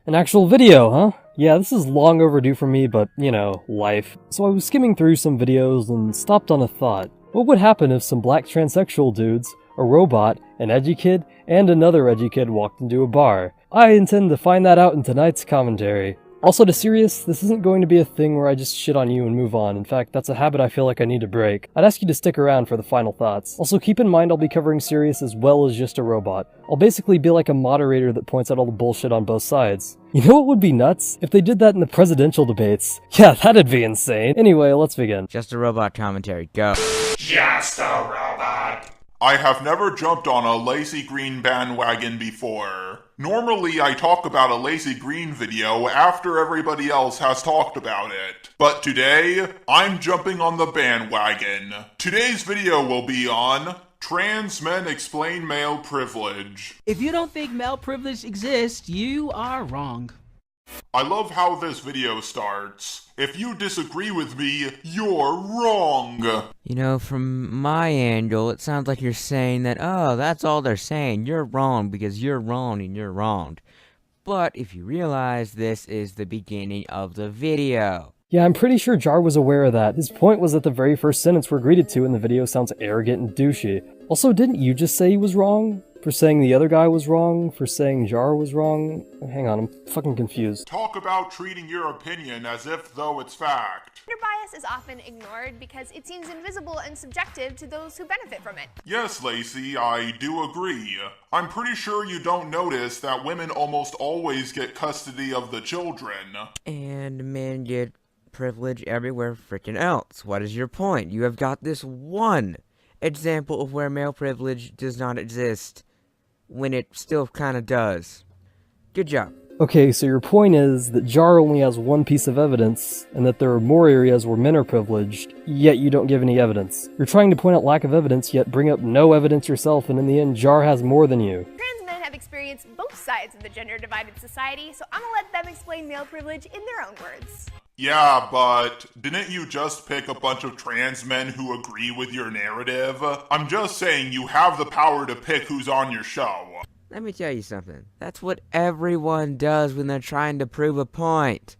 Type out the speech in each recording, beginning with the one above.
An actual video, huh? Yeah, this is long overdue for me, but, you know, life. So I was skimming through some videos and stopped on a thought. What would happen if some black transsexual dudes, a robot, an edgy kid, and another edgy kid walked into a bar? I intend to find that out in tonight's commentary. Also, to Serious, this isn't going to be a thing where I just shit on you and move on. In fact, that's a habit I feel like I need to break. I'd ask you to stick around for the final thoughts. Also, keep in mind I'll be covering Serious as well as just a robot. I'll basically be like a moderator that points out all the bullshit on both sides. You know what would be nuts? If they did that in the presidential debates. Yeah, that'd be insane. Anyway, let's begin. Just a robot commentary, go. Just a robot. I have never jumped on a lazy green bandwagon before. Normally, I talk about a lazy green video after everybody else has talked about it. But today, I'm jumping on the bandwagon. Today's video will be on Trans Men Explain Male Privilege. If you don't think male privilege exists, you are wrong. I love how this video starts. If you disagree with me, you're wrong. You know, from my angle, it sounds like you're saying that, oh, that's all they're saying. You're wrong because you're wrong and you're wronged. But if you realize this is the beginning of the video. Yeah, I'm pretty sure Jar was aware of that. His point was that the very first sentence we're greeted to in the video sounds arrogant and douchey. Also, didn't you just say he was wrong? For saying the other guy was wrong? For saying Jar was wrong? Hang on, I'm fucking confused. Talk about treating your opinion as if though it's fact. Gender bias is often ignored because it seems invisible and subjective to those who benefit from it. Yes, Lacey, I do agree. I'm pretty sure you don't notice that women almost always get custody of the children. And men get privilege everywhere freaking else. What is your point? You have got this one example of where male privilege does not exist, when it still kinda does. Good job. Okay, so your point is that Jar only has one piece of evidence, and that there are more areas where men are privileged, yet you don't give any evidence. You're trying to point out lack of evidence, yet bring up no evidence yourself, and in the end, Jar has more than you. Trans men have experienced both sides of the gender-divided society, so I'm gonna let them explain male privilege in their own words. Yeah, but didn't you just pick a bunch of trans men who agree with your narrative? I'm just saying you have the power to pick who's on your show. Let me tell you something. That's what everyone does when they're trying to prove a point.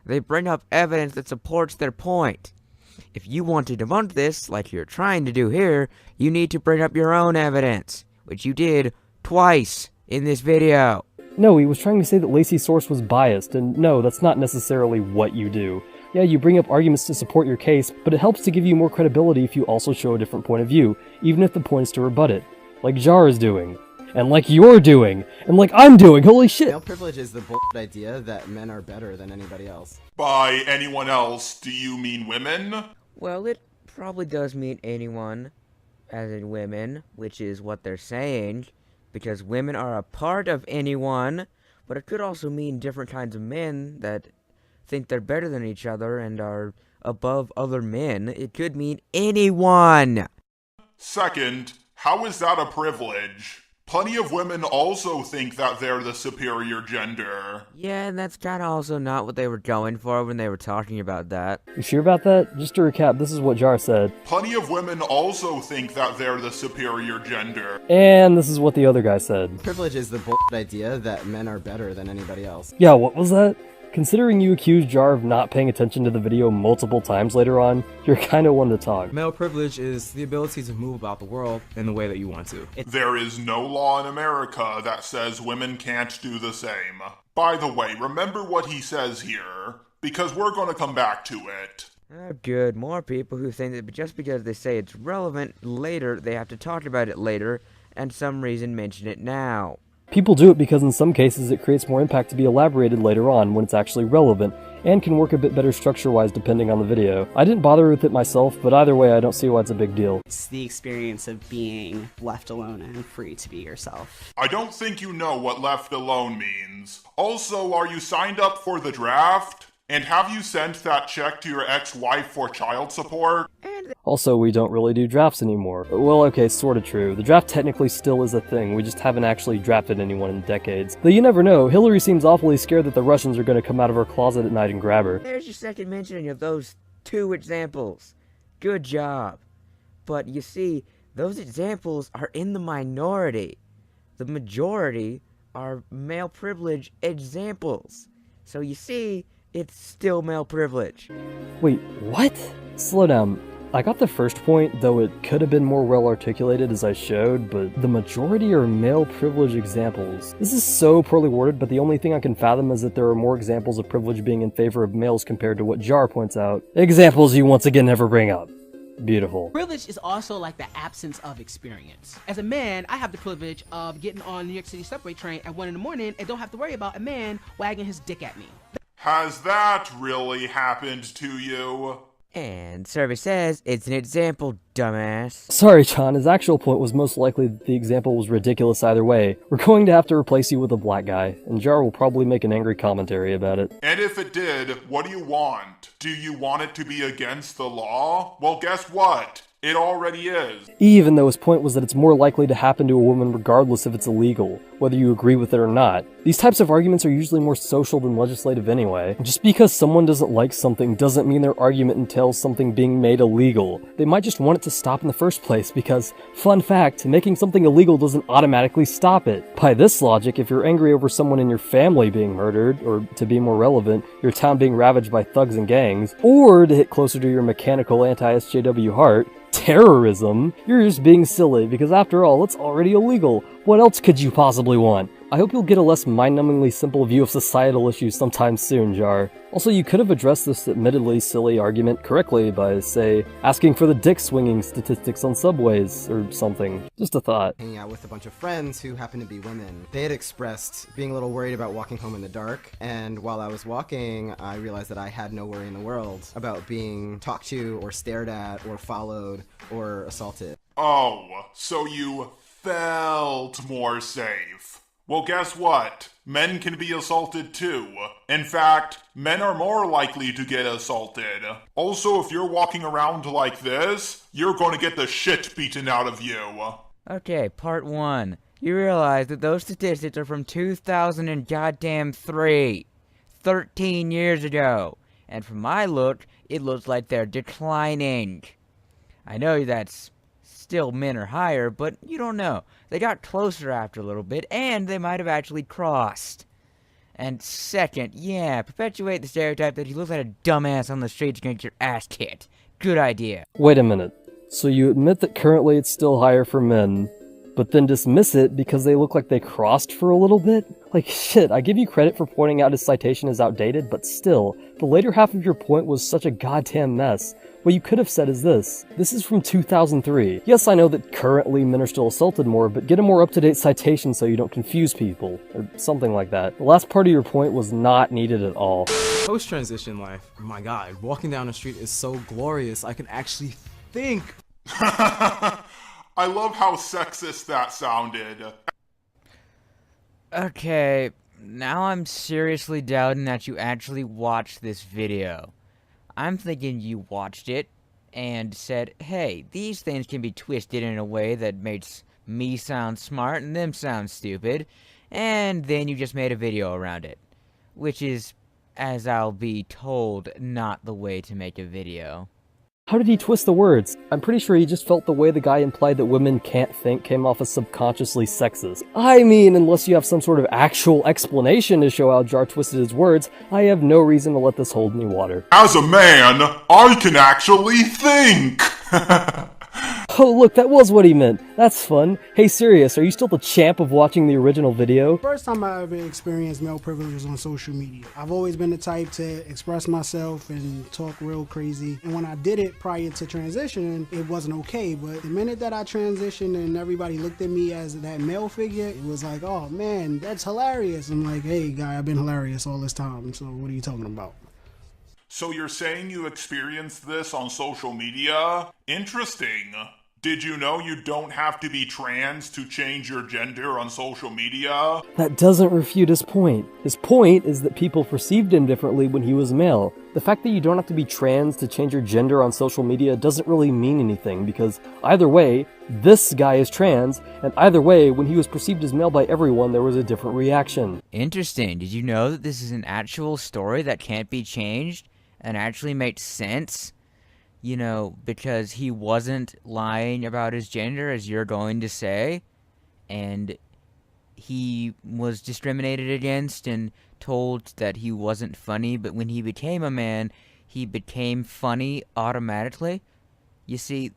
They bring up evidence that supports their point. If you want to debunk this, like you're trying to do here, you need to bring up your own evidence, which you did twice in this video. No, he was trying to say that Lacey's source was biased, and no, that's not necessarily what you do. Yeah, you bring up arguments to support your case, but it helps to give you more credibility if you also show a different point of view, even if the point is to rebut it. Like Jar is doing. And like you're doing. And like I'm doing, holy shit! Male privilege is the bullshit idea that men are better than anybody else. By anyone else, do you mean women? Well, it probably does mean anyone, as in women, which is what they're saying, because women are a part of anyone, but it could also mean different kinds of men that think they're better than each other and are above other men. It could mean anyone! Second, how is that a privilege? Plenty of women also think that they're the superior gender. Yeah, and that's kinda also not what they were going for when they were talking about that. You sure about that? Just to recap, this is what Jar said. Plenty of women also think that they're the superior gender. And this is what the other guy said. Privilege is the bullshit idea that men are better than anybody else. Yeah, what was that? Considering you accused Jar of not paying attention to the video multiple times later on, you're kinda one to talk. Male privilege is the ability to move about the world in the way that you want to. There is no law in America that says women can't do the same. By the way, remember what he says here, because we're gonna come back to it. Oh, good. More people who think that just because they say it's relevant later, they have to talk about it later, and some reason mention it now. People do it because in some cases it creates more impact to be elaborated later on when it's actually relevant, and can work a bit better structure-wise depending on the video. I didn't bother with it myself, but either way I don't see why it's a big deal. It's the experience of being left alone and free to be yourself. I don't think you know what left alone means. Also, are you signed up for the draft? And have you sent that check to your ex-wife for child support? Also, we don't really do drafts anymore. Well, okay, sorta true. The draft technically still is a thing, we just haven't actually drafted anyone in decades. Though you never know, Hillary seems awfully scared that the Russians are gonna come out of her closet at night and grab her. There's your second mentioning of those two examples. Good job. But you see, those examples are in the minority. The majority are male privilege examples. So you see, it's still male privilege. Wait, what? Slow down. I got the first point, though it could have been more well articulated as I showed, but the majority are male privilege examples. This is so poorly worded, but the only thing I can fathom is that there are more examples of privilege being in favor of males compared to what Jar points out. Examples you once again never bring up. Beautiful. Privilege is also like the absence of experience. As a man, I have the privilege of getting on New York City subway train at 1 in the morning and don't have to worry about a man wagging his dick at me. Has that really happened to you? And survey says it's an example, dumbass. Sorry, John, his actual point was most likely that the example was ridiculous either way. We're going to have to replace you with a black guy, and Jar will probably make an angry commentary about it. And if it did, what do you want? Do you want it to be against the law? Well, guess what? It already is. Even though his point was that it's more likely to happen to a woman regardless if it's illegal, whether you agree with it or not. These types of arguments are usually more social than legislative anyway. Just because someone doesn't like something doesn't mean their argument entails something being made illegal. They might just want it to stop in the first place because, fun fact, making something illegal doesn't automatically stop it. By this logic, if you're angry over someone in your family being murdered, or to be more relevant, your town being ravaged by thugs and gangs, or to hit closer to your mechanical anti-SJW heart, terrorism, you're just being silly because after all, it's already illegal. What else could you possibly want? I hope you'll get a less mind-numbingly simple view of societal issues sometime soon, Jar. Also, you could have addressed this admittedly silly argument correctly by, say, asking for the dick-swinging statistics on subways, or something. Just a thought. Hanging out with a bunch of friends who happen to be women. They had expressed being a little worried about walking home in the dark, and while I was walking, I realized that I had no worry in the world about being talked to, or stared at, or followed, or assaulted. Oh, so you felt more safe. Well, guess what? Men can be assaulted too. In fact, men are more likely to get assaulted. Also, if you're walking around like this, you're going to get the shit beaten out of you. Okay, part 1. You realize that those statistics are from 2003. 13 years ago. And from my look, it looks like they're declining. I know that's still men are higher, but you don't know. They got closer after a little bit, and they might have actually crossed. And second, yeah, perpetuate the stereotype that you look like a dumbass on the streets and get your ass kicked. Good idea. Wait a minute. So you admit that currently it's still higher for men, but then dismiss it because they look like they crossed for a little bit? Like, shit, I give you credit for pointing out his citation is outdated, but still, the later half of your point was such a goddamn mess. What you could have said is this. This is from 2003. Yes, I know that currently men are still assaulted more, but get a more up-to-date citation so you don't confuse people, or something like that. The last part of your point was not needed at all. Post-transition life, my god, walking down the street is so glorious, I can actually think. I love how sexist that sounded. Okay, now I'm seriously doubting that you actually watched this video. I'm thinking you watched it and said, hey, these things can be twisted in a way that makes me sound smart and them sound stupid, and then you just made a video around it. Which is, as I'll be told, not the way to make a video. How did he twist the words? I'm pretty sure he just felt the way the guy implied that women can't think came off as subconsciously sexist. I mean, unless you have some sort of actual explanation to show how Jar twisted his words, I have no reason to let this hold any water. As a man, I can actually think! Oh look, that was what he meant. That's fun. Hey Sirius, are you still the champ of watching the original video? First time I ever experienced male privilege was on social media. I've always been the type to express myself and talk real crazy. And when I did it prior to transitioning, it wasn't okay. But the minute that I transitioned and everybody looked at me as that male figure, it was like, oh man, that's hilarious. I'm like, hey guy, I've been hilarious all this time. So what are you talking about? So you're saying you experienced this on social media? Interesting. Did you know you don't have to be trans to change your gender on social media? That doesn't refute his point. His point is that people perceived him differently when he was male. The fact that you don't have to be trans to change your gender on social media doesn't really mean anything, because either way, this guy is trans, and either way, when he was perceived as male by everyone, there was a different reaction. Interesting. Did you know that this is an actual story that can't be changed and actually makes sense? You know, because he wasn't lying about his gender, as you're going to say, and he was discriminated against and told that he wasn't funny, but when he became a man, he became funny automatically. You see,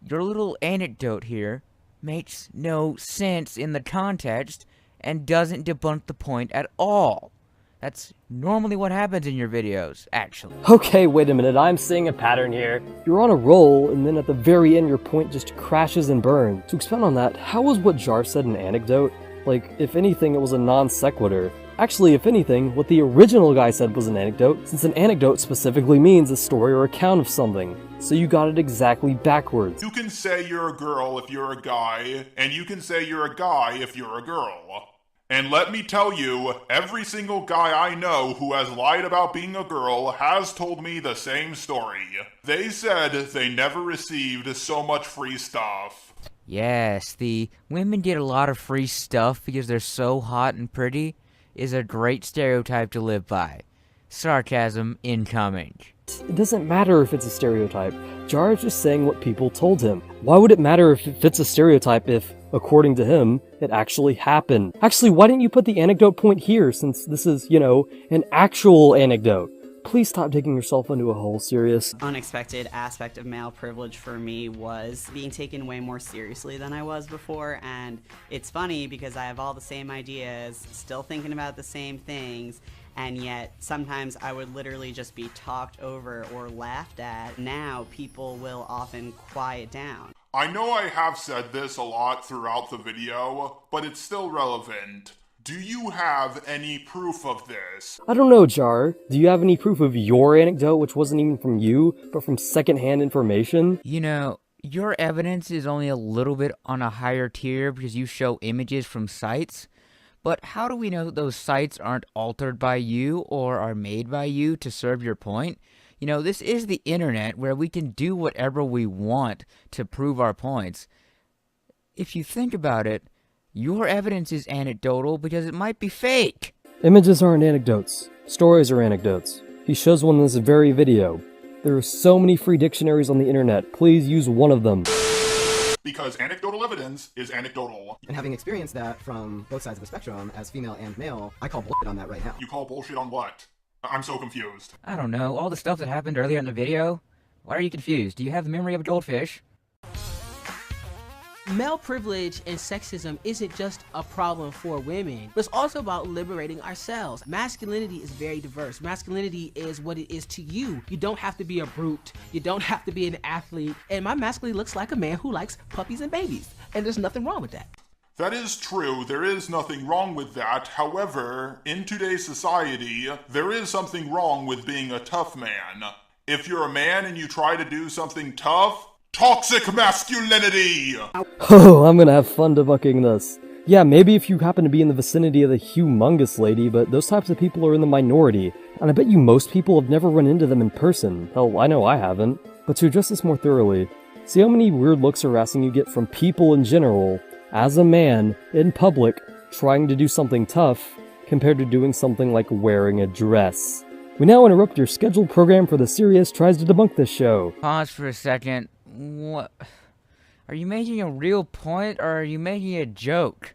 your little anecdote here makes no sense in the context and doesn't debunk the point at all. That's normally what happens in your videos, actually. Okay, wait a minute, I'm seeing a pattern here. You're on a roll, and then at the very end your point just crashes and burns. To expand on that, how was what Jar said an anecdote? Like, if anything, it was a non sequitur. Actually, if anything, what the original guy said was an anecdote, since an anecdote specifically means a story or account of something. So you got it exactly backwards. You can say you're a girl if you're a guy, and you can say you're a guy if you're a girl. And let me tell you, every single guy I know who has lied about being a girl has told me the same story. They said they never received so much free stuff. Yes, the women get a lot of free stuff because they're so hot and pretty is a great stereotype to live by. Sarcasm incoming. It doesn't matter if it's a stereotype. Jar is just saying what people told him. Why would it matter if it fits a stereotype if, according to him, it actually happened? Actually, why didn't you put the anecdote point here, since this is, you know, an actual anecdote? Please stop digging yourself into a hole, Serious. Unexpected aspect of male privilege for me was being taken way more seriously than I was before, and it's funny because I have all the same ideas, still thinking about the same things, and yet sometimes I would literally just be talked over or laughed at. Now people will often quiet down. I know I have said this a lot throughout the video, but it's still relevant. Do you have any proof of this? I don't know, Jar. Do you have any proof of your anecdote, which wasn't even from you, but from secondhand information? You know, your evidence is only a little bit on a higher tier because you show images from sites. But how do we know that those sites aren't altered by you or are made by you to serve your point? You know, this is the internet where we can do whatever we want to prove our points. If you think about it, your evidence is anecdotal because it might be fake. Images aren't anecdotes. Stories are anecdotes. He shows one in this very video. There are so many free dictionaries on the internet. Please use one of them. Because anecdotal evidence is anecdotal. And having experienced that from both sides of the spectrum, as female and male, I call bullshit on that right now. You call bullshit on what? I'm so confused. I don't know, all the stuff that happened earlier in the video? Why are you confused? Do you have the memory of a goldfish? Male privilege and sexism isn't just a problem for women, but it's also about liberating ourselves. Masculinity is very diverse. Masculinity is what it is to you. You don't have to be a brute. You don't have to be an athlete. And my masculinity looks like a man who likes puppies and babies. And there's nothing wrong with that. That is true, there is nothing wrong with that. However, in today's society, there is something wrong with being a tough man. If you're a man and you try to do something tough, toxic masculinity! Oh, I'm gonna have fun debunking this. Yeah, maybe if you happen to be in the vicinity of the humongous lady, but those types of people are in the minority, and I bet you most people have never run into them in person. Hell, I know I haven't. But to address this more thoroughly, see how many weird looks harassing you get from people in general, as a man, in public, trying to do something tough, compared to doing something like wearing a dress. We now interrupt your scheduled program for the Serious Tries to Debunk This show. Pause for a second. What? Are you making a real point, or are you making a joke?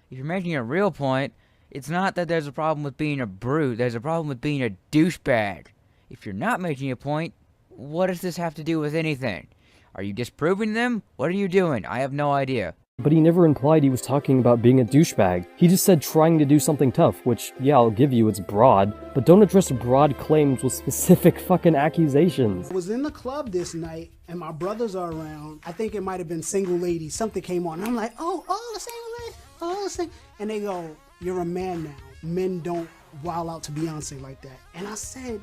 If you're making a real point, it's not that there's a problem with being a brute, there's a problem with being a douchebag. If you're not making a point, what does this have to do with anything? Are you disproving them? What are you doing? I have no idea. But he never implied he was talking about being a douchebag. He just said trying to do something tough, which, yeah, I'll give you, it's broad, but don't address broad claims with specific fucking accusations. I was in the club this night, and my brothers are around. I think it might have been Single Ladies. Something came on. I'm like, oh, the Single Ladies, the Single. And they go, you're a man now. Men don't wild out to Beyonce like that. And I said,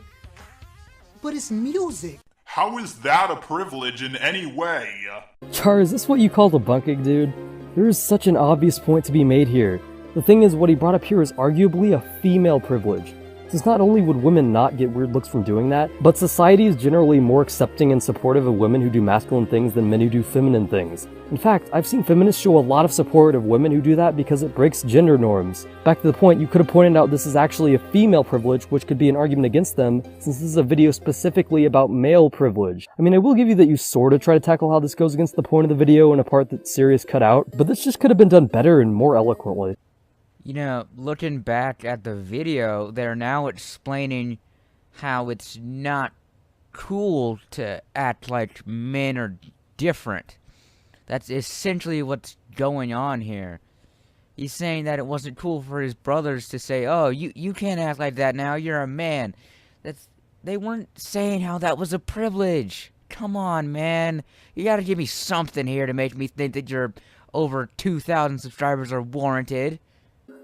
but it's music. How is that a privilege in any way? Char, is this what you call debunking, dude? There is such an obvious point to be made here. The thing is, what he brought up here is arguably a female privilege. Since not only would women not get weird looks from doing that, but society is generally more accepting and supportive of women who do masculine things than men who do feminine things. In fact, I've seen feminists show a lot of support of women who do that because it breaks gender norms. Back to the point, you could have pointed out this is actually a female privilege, which could be an argument against them, since this is a video specifically about male privilege. I mean, I will give you that you sorta try to tackle how this goes against the point of the video in a part that Serious cut out, but this just could have been done better and more eloquently. You know, looking back at the video, they're now explaining how it's not cool to act like men are different. That's essentially what's going on here. He's saying that it wasn't cool for his brothers to say, oh, you can't act like that now, you're a man. They weren't saying how that was a privilege. Come on, man. You gotta give me something here to make me think that your over 2,000 subscribers are warranted.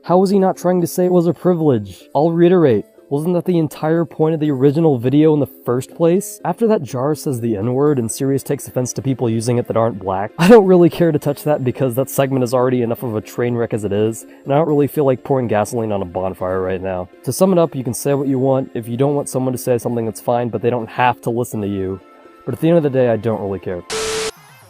How was he not trying to say it was a privilege? I'll reiterate, wasn't that the entire point of the original video in the first place? After that jar says the N-word and Serious takes offense to people using it that aren't black, I don't really care to touch that because that segment is already enough of a train wreck as it is, and I don't really feel like pouring gasoline on a bonfire right now. To sum it up, you can say what you want. If you don't want someone to say something, that's fine, but they don't have to listen to you. But at the end of the day, I don't really care.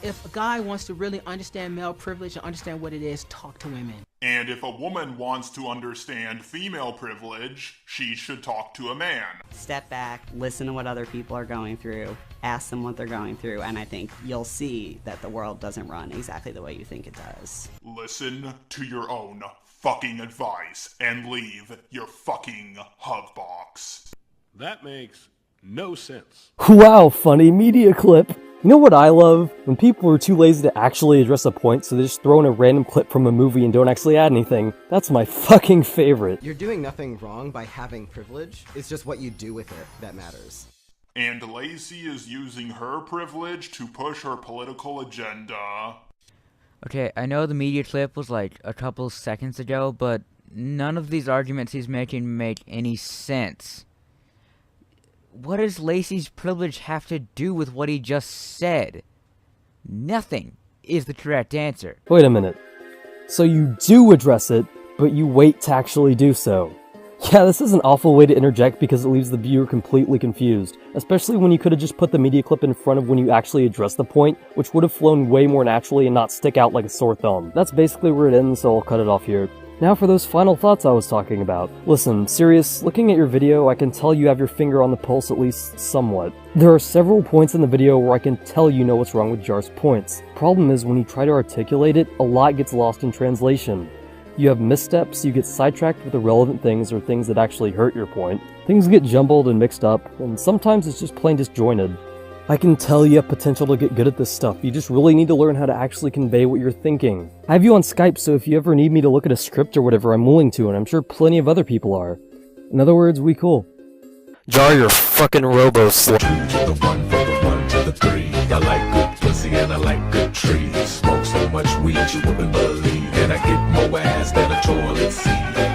If a guy wants to really understand male privilege and understand what it is, talk to women. And if a woman wants to understand female privilege, she should talk to a man. Step back, listen to what other people are going through, ask them what they're going through, and I think you'll see that the world doesn't run exactly the way you think it does. Listen to your own fucking advice and leave your fucking hug box. That makes no sense. Wow, funny media clip. You know what I love? When people are too lazy to actually address a point, so they just throw in a random clip from a movie and don't actually add anything. That's my fucking favorite. You're doing nothing wrong by having privilege. It's just what you do with it that matters. And Lacey is using her privilege to push her political agenda. Okay, I know the media clip was like a couple seconds ago, but none of these arguments he's making make any sense. What does Lacey's privilege have to do with what he just said? Nothing is the correct answer. Wait a minute. So you do address it, but you wait to actually do so. Yeah, this is an awful way to interject because it leaves the viewer completely confused, especially when you could have just put the media clip in front of when you actually address the point, which would have flown way more naturally and not stick out like a sore thumb. That's basically where it ends, so I'll cut it off here. Now for those final thoughts I was talking about. Listen, Serious, looking at your video, I can tell you have your finger on the pulse at least somewhat. There are several points in the video where I can tell you know what's wrong with Jar's points. Problem is, when you try to articulate it, a lot gets lost in translation. You have missteps, you get sidetracked with irrelevant things or things that actually hurt your point. Things get jumbled and mixed up, and sometimes it's just plain disjointed. I can tell you have potential to get good at this stuff, you just really need to learn how to actually convey what you're thinking. I have you on Skype, so if you ever need me to look at a script or whatever, I'm willing to, and I'm sure plenty of other people are. In other words, we cool. Jar, you're fucking robo-slut. 2 to the 1, from the 1 to the 3. I like good pussy and I like good trees. Smoke so much weed you wouldn't believe, and I get more ass than a toilet seat.